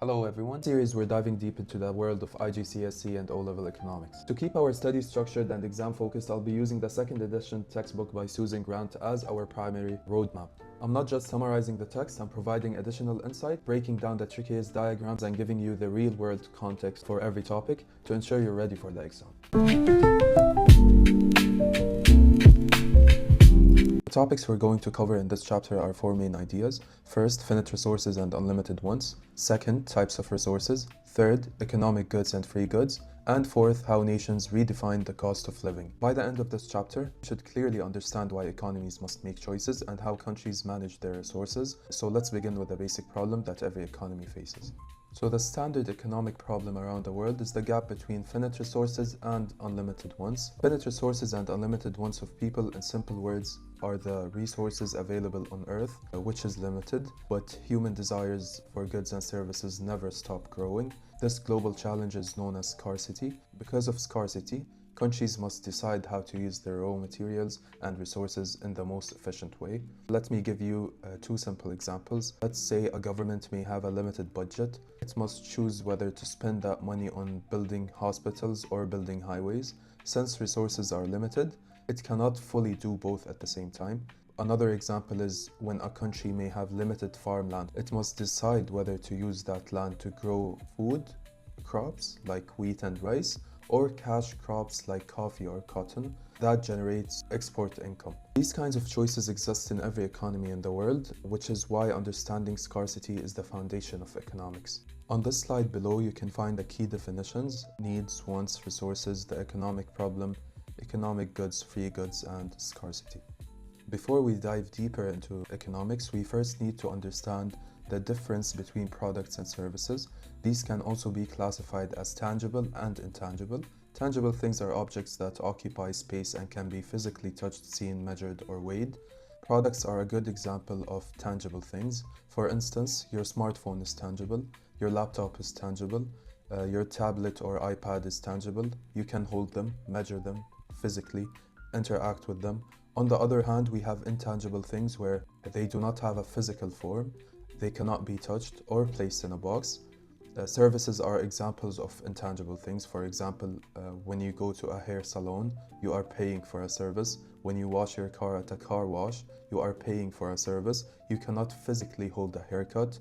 Hello everyone. In this series we're diving deep into the world of IGCSE and O-level economics. To keep our study structured and exam focused, I'll be using the second edition textbook by Susan Grant as our primary roadmap. I'm not just summarizing the text, I'm providing additional insight, breaking down the trickiest diagrams and giving you the real-world context for every topic to ensure you're ready for the exam. The topics we're going to cover in this chapter are four main ideas. First, finite resources and unlimited ones. Second, types of resources. Third, economic goods and free goods. And fourth, how nations redefine the cost of living. By the end of this chapter, you should clearly understand why economies must make choices and how countries manage their resources. So let's begin with the basic problem that every economy faces. So the standard economic problem around the world is the gap between finite resources and unlimited ones. Finite resources and unlimited ones of people, in simple words, are the resources available on Earth, which is limited, but human desires for goods and services never stop growing. This global challenge is known as scarcity. Because of scarcity, countries must decide how to use their raw materials and resources in the most efficient way. Let me give you two simple examples. Let's say a government may have a limited budget. It must choose whether to spend that money on building hospitals or building highways. Since resources are limited, it cannot fully do both at the same time. Another example is when a country may have limited farmland. It must decide whether to use that land to grow food crops like wheat and rice, or cash crops like coffee or cotton that generates export income. These kinds of choices exist in every economy in the world, which is why understanding scarcity is the foundation of economics. On this slide below, you can find the key definitions: needs, wants, resources, the economic problem, economic goods, free goods, and scarcity. Before we dive deeper into economics, we first need to understand the difference between products and services. These can also be classified as tangible and intangible. Tangible things are objects that occupy space and can be physically touched, seen, measured, or weighed. Products are a good example of tangible things. For instance, your smartphone is tangible, your laptop is tangible, your tablet or iPad is tangible. You can hold them, measure them physically, interact with them. On the other hand, we have intangible things where they do not have a physical form. They cannot be touched or placed in a box. Services are examples of intangible things. For example, when you go to a hair salon, you are paying for a service. When you wash your car at a car wash, you are paying for a service. You cannot physically hold a haircut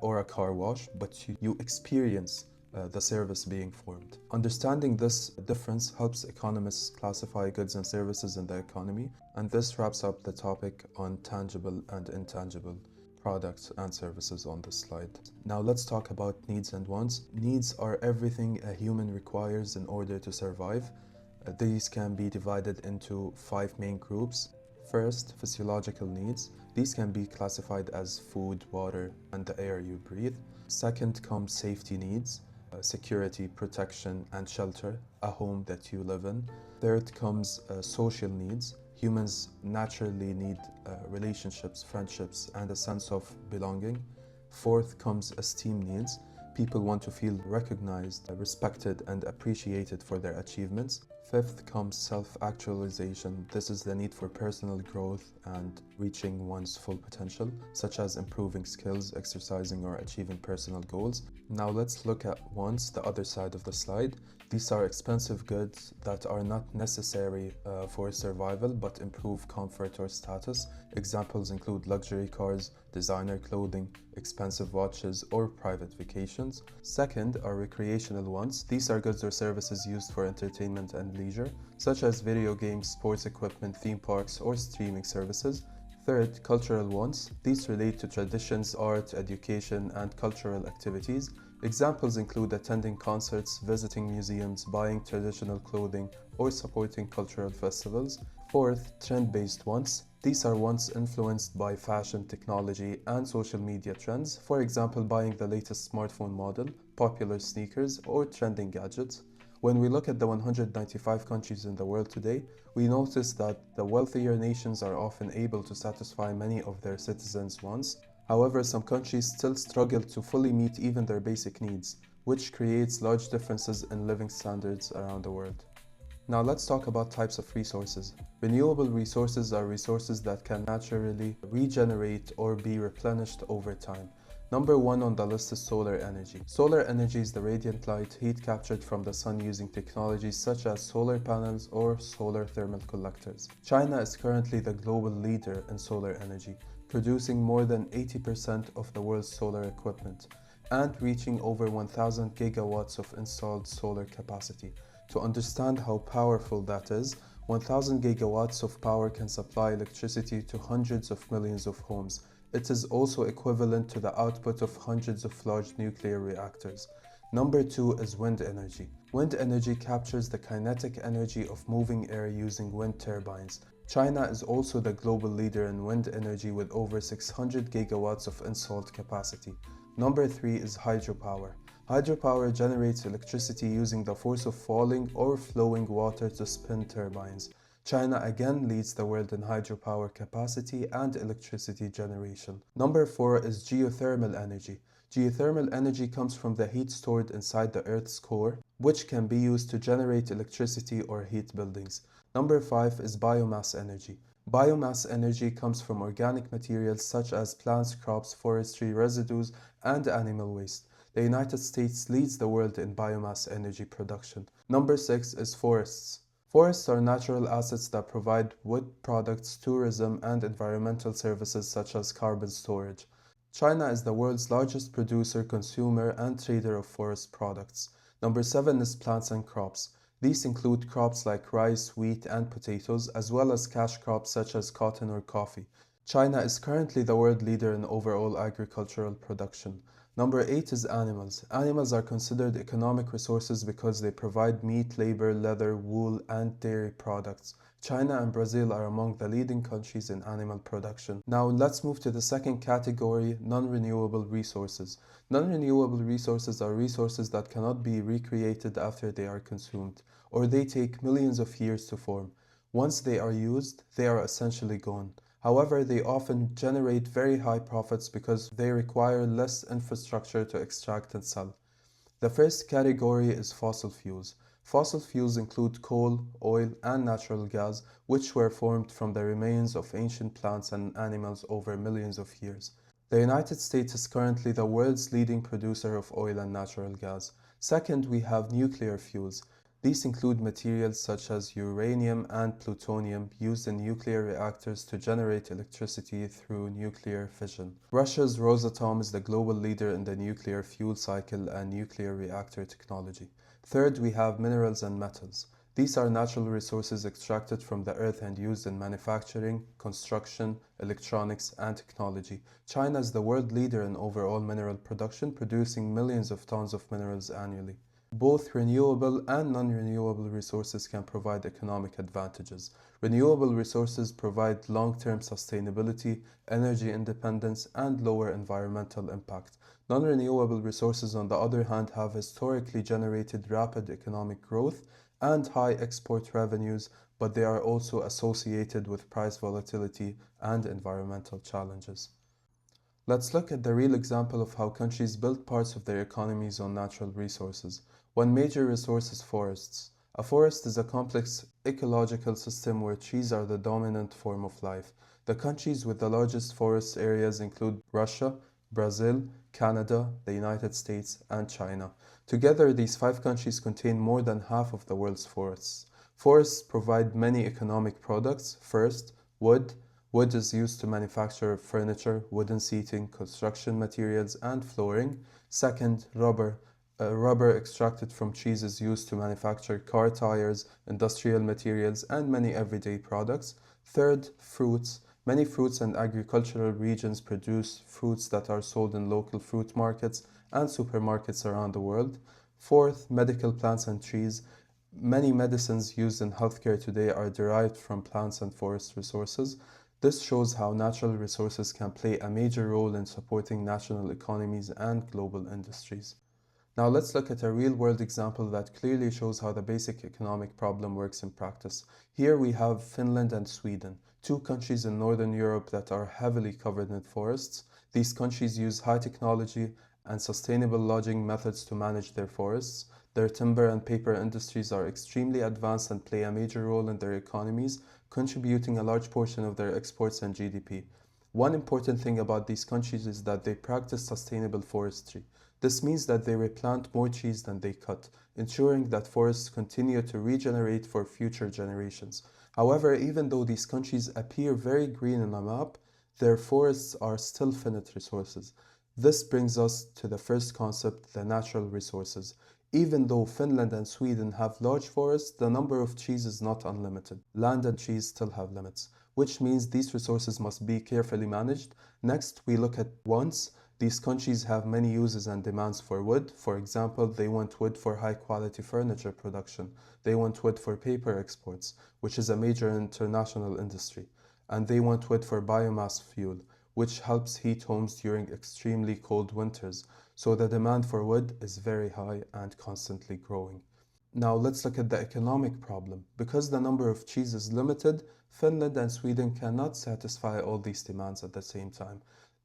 or a car wash, but you experience the service being formed. Understanding this difference helps economists classify goods and services in the economy, and this wraps up the topic on tangible and intangible products and services on this slide. Now let's talk about needs and wants. Needs are everything a human requires in order to survive. These can be divided into five main groups. First, physiological needs. These can be classified as food, water, and the air you breathe. Second comes safety needs. Security, protection, and shelter, a home that you live in. Third comes social needs. Humans naturally need relationships, friendships, and a sense of belonging. Fourth comes esteem needs. People want to feel recognized, respected, and appreciated for their achievements. Fifth comes self-actualization. This is the need for personal growth and reaching one's full potential, such as improving skills, exercising, or achieving personal goals. Now let's look at wants, the other side of the slide. These are expensive goods that are not necessary for survival but improve comfort or status. Examples include luxury cars, designer clothing, expensive watches, or private vacations. Second are recreational wants. These are goods or services used for entertainment and leisure, such as video games, sports equipment, theme parks, or streaming services. Third, cultural wants. These relate to traditions, art, education, and cultural activities. Examples include attending concerts, visiting museums, buying traditional clothing, or supporting cultural festivals. Fourth, trend-based wants. These are wants influenced by fashion, technology, and social media trends. For example, buying the latest smartphone model, popular sneakers, or trending gadgets. When we look at the 195 countries in the world today, we notice that the wealthier nations are often able to satisfy many of their citizens' wants. However, some countries still struggle to fully meet even their basic needs, which creates large differences in living standards around the world. Now let's talk about types of resources. Renewable resources are resources that can naturally regenerate or be replenished over time. Number 1 on the list is solar energy. Solar energy is the radiant light heat captured from the sun using technologies such as solar panels or solar thermal collectors. China is currently the global leader in solar energy, producing more than 80% of the world's solar equipment and reaching over 1000 gigawatts of installed solar capacity. To understand how powerful that is, 1000 gigawatts of power can supply electricity to hundreds of millions of homes. It is also equivalent to the output of hundreds of large nuclear reactors. Number 2 is wind energy. Wind energy captures the kinetic energy of moving air using wind turbines. China is also the global leader in wind energy with over 600 gigawatts of installed capacity. Number 3 is hydropower. Hydropower generates electricity using the force of falling or flowing water to spin turbines. China again leads the world in hydropower capacity and electricity generation. Number 4 is geothermal energy. Geothermal energy comes from the heat stored inside the Earth's core, which can be used to generate electricity or heat buildings. Number 5 is biomass energy. Biomass energy comes from organic materials such as plants, crops, forestry residues, and animal waste. The United States leads the world in biomass energy production. Number 6 is forests. Forests are natural assets that provide wood products, tourism, and environmental services such as carbon storage. China is the world's largest producer, consumer, and trader of forest products. Number 7 is plants and crops. These include crops like rice, wheat, and potatoes, as well as cash crops such as cotton or coffee. China is currently the world leader in overall agricultural production. Number 8 is animals. Animals are considered economic resources because they provide meat, labor, leather, wool, and dairy products. China and Brazil are among the leading countries in animal production. Now let's move to the second category, non-renewable resources. Non-renewable resources are resources that cannot be recreated after they are consumed, or they take millions of years to form. Once they are used, they are essentially gone. However, they often generate very high profits because they require less infrastructure to extract and sell. The first category is fossil fuels. Fossil fuels include coal, oil, and natural gas, which were formed from the remains of ancient plants and animals over millions of years. The United States is currently the world's leading producer of oil and natural gas. Second, we have nuclear fuels. These include materials such as uranium and plutonium used in nuclear reactors to generate electricity through nuclear fission. Russia's Rosatom is the global leader in the nuclear fuel cycle and nuclear reactor technology. Third, we have minerals and metals. These are natural resources extracted from the earth and used in manufacturing, construction, electronics, and technology. China is the world leader in overall mineral production, producing millions of tons of minerals annually. Both renewable and non-renewable resources can provide economic advantages. Renewable resources provide long-term sustainability, energy independence, and lower environmental impact. Non-renewable resources, on the other hand, have historically generated rapid economic growth and high export revenues, but they are also associated with price volatility and environmental challenges. Let's look at the real example of how countries build parts of their economies on natural resources. One major resource is forests. A forest is a complex ecological system where trees are the dominant form of life. The countries with the largest forest areas include Russia, Brazil, Canada, the United States, and China. Together, these 5 countries contain more than half of the world's forests. Forests provide many economic products. First, wood. Wood is used to manufacture furniture, wooden seating, construction materials, and flooring. Second, rubber. Rubber extracted from trees is used to manufacture car tires, industrial materials, and many everyday products. Third, fruits. Many fruits and agricultural regions produce fruits that are sold in local fruit markets and supermarkets around the world. Fourth, medical plants and trees. Many medicines used in healthcare today are derived from plants and forest resources. This shows how natural resources can play a major role in supporting national economies and global industries. Now let's look at a real-world example that clearly shows how the basic economic problem works in practice. Here we have Finland and Sweden, 2 countries in Northern Europe that are heavily covered in forests. These countries use high technology and sustainable logging methods to manage their forests. Their timber and paper industries are extremely advanced and play a major role in their economies, contributing a large portion of their exports and GDP. One important thing about these countries is that they practice sustainable forestry. This means that they replant more trees than they cut, ensuring that forests continue to regenerate for future generations. However, even though these countries appear very green on a map, their forests are still finite resources. This brings us to the first concept, the natural resources. Even though Finland and Sweden have large forests, the number of trees is not unlimited. Land and trees still have limits, which means these resources must be carefully managed. Next, we look at wants. These countries have many uses and demands for wood. For example, they want wood for high quality furniture production. They want wood for paper exports, which is a major international industry. And they want wood for biomass fuel, which helps heat homes during extremely cold winters. So the demand for wood is very high and constantly growing. Now let's look at the economic problem. Because the number of trees is limited, Finland and Sweden cannot satisfy all these demands at the same time.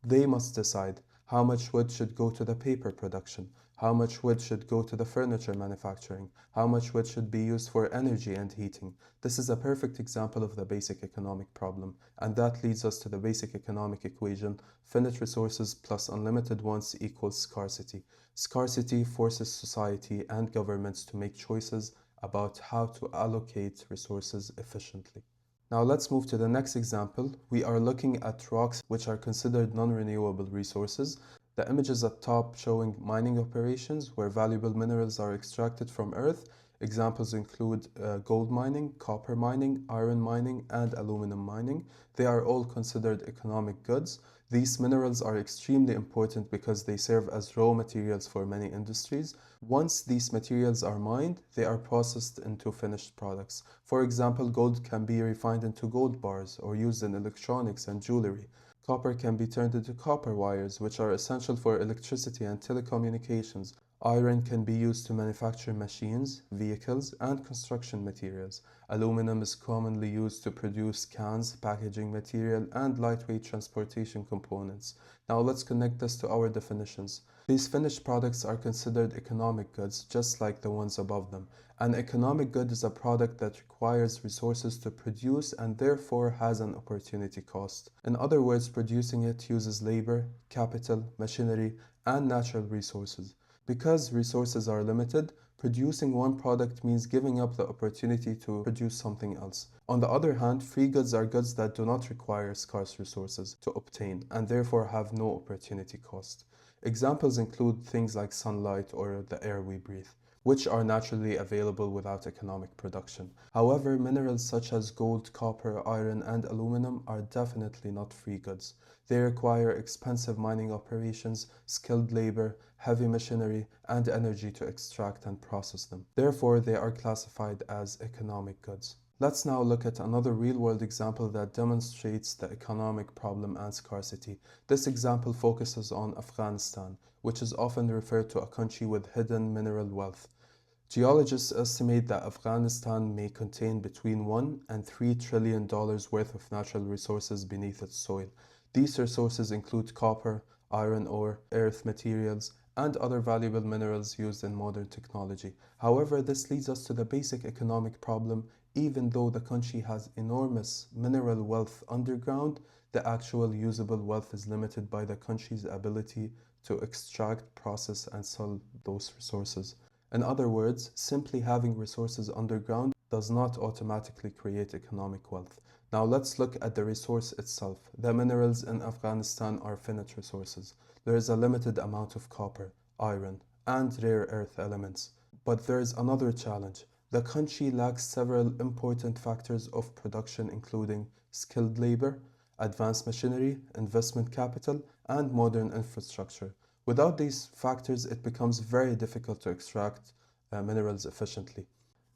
They must decide how much wood should go to the paper production, how much wood should go to the furniture manufacturing, how much wood should be used for energy and heating. This is a perfect example of the basic economic problem, and that leads us to the basic economic equation: finite resources plus unlimited wants equals scarcity. Scarcity forces society and governments to make choices about how to allocate resources efficiently. Now let's move to the next example. We are looking at rocks which are considered non-renewable resources. The images at top showing mining operations where valuable minerals are extracted from earth. Examples include gold mining, copper mining, iron mining, and aluminum mining. They are all considered economic goods. These minerals are extremely important because they serve as raw materials for many industries. Once these materials are mined, they are processed into finished products. For example, gold can be refined into gold bars or used in electronics and jewelry. Copper can be turned into copper wires, which are essential for electricity and telecommunications. Iron can be used to manufacture machines, vehicles, and construction materials. Aluminum is commonly used to produce cans, packaging material, and lightweight transportation components. Now let's connect this to our definitions. These finished products are considered economic goods, just like the ones above them. An economic good is a product that requires resources to produce and therefore has an opportunity cost. In other words, producing it uses labor, capital, machinery, and natural resources. Because resources are limited, producing one product means giving up the opportunity to produce something else. On the other hand, free goods are goods that do not require scarce resources to obtain and therefore have no opportunity cost. Examples include things like sunlight or the air we breathe, which are naturally available without economic production. However, minerals such as gold, copper, iron, and aluminum are definitely not free goods. They require expensive mining operations, skilled labor, heavy machinery, and energy to extract and process them. Therefore, they are classified as economic goods. Let's now look at another real-world example that demonstrates the economic problem and scarcity. This example focuses on Afghanistan, which is often referred to as a country with hidden mineral wealth. Geologists estimate that Afghanistan may contain between $1 and $3 trillion worth of natural resources beneath its soil. These resources include copper, iron ore, earth materials, and other valuable minerals used in modern technology. However, this leads us to the basic economic problem. Even though the country has enormous mineral wealth underground, the actual usable wealth is limited by the country's ability to extract, process, and sell those resources. In other words, simply having resources underground does not automatically create economic wealth. Now let's look at the resource itself. The minerals in Afghanistan are finite resources. There is a limited amount of copper, iron, and rare earth elements. But there is another challenge. The country lacks several important factors of production, including skilled labor, advanced machinery, investment capital, and modern infrastructure. Without these factors, it becomes very difficult to extract minerals efficiently.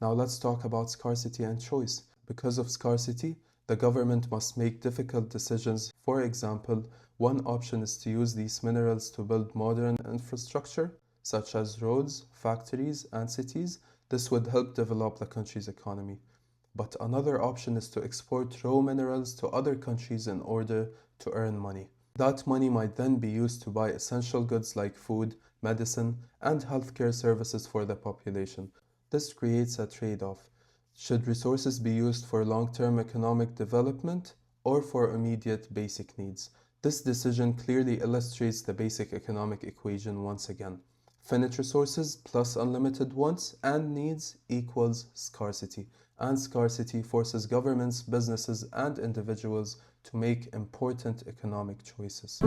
Now let's talk about scarcity and choice. Because of scarcity, the government must make difficult decisions. For example, one option is to use these minerals to build modern infrastructure, such as roads, factories, and cities. This would help develop the country's economy. But another option is to export raw minerals to other countries in order to earn money. That money might then be used to buy essential goods like food, medicine, and healthcare services for the population. This creates a trade-off. Should resources be used for long-term economic development or for immediate basic needs. This decision clearly illustrates the basic economic equation once again. Finite resources plus unlimited wants and needs equals scarcity, and scarcity forces governments, businesses, and individuals to make important economic choices.